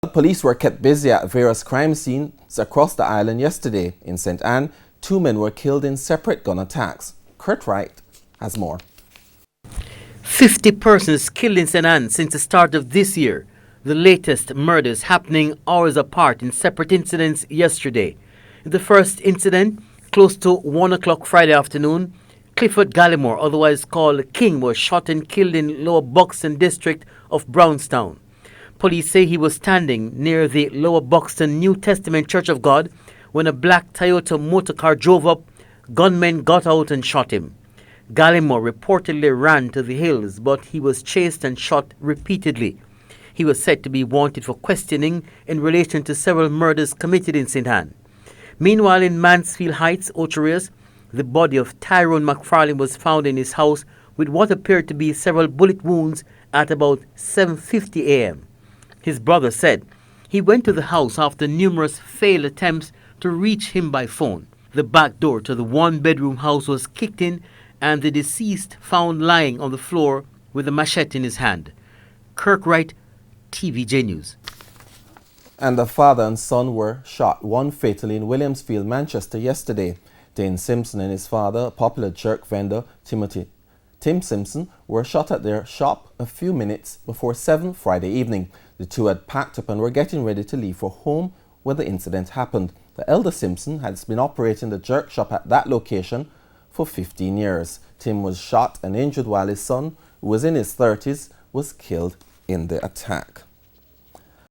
Police were kept busy at various crime scenes across the island yesterday. In St. Anne, 2 men were killed in separate gun attacks. Kurt Wright has more. 50 persons killed in St. Anne since the start of this year. The latest murders happening hours apart in separate incidents yesterday. In the first incident, close to 1 o'clock Friday afternoon, Clifford Gallimore, otherwise called King, was shot and killed in Lower Buxton district of Brownstown. Police say he was standing near the Lower Buxton New Testament Church of God when a black Toyota motorcar drove up. Gunmen got out and shot him. Gallimore reportedly ran to the hills, but he was chased and shot repeatedly. He was said to be wanted for questioning in relation to several murders committed in St. Anne. Meanwhile, in Mansfield Heights, Ocherias, the body of Tyrone McFarlane was found in his house with what appeared to be several bullet wounds at about 7:50 a.m. His brother said he went to the house after numerous failed attempts to reach him by phone. The back door to the one-bedroom house was kicked in and the deceased found lying on the floor with a machete in his hand. Kirk Wright, TVJ News. And the father and son were shot, one fatally in Williamsfield, Manchester yesterday. Dane Simpson and his father, a popular jerk vendor, Tim Simpson, were shot at their shop a few minutes before 7 Friday evening. The two had packed up and were getting ready to leave for home when the incident happened. The elder Simpson has been operating the jerk shop at that location for 15 years. Tim was shot and injured while his son, who was in his 30s, was killed in the attack.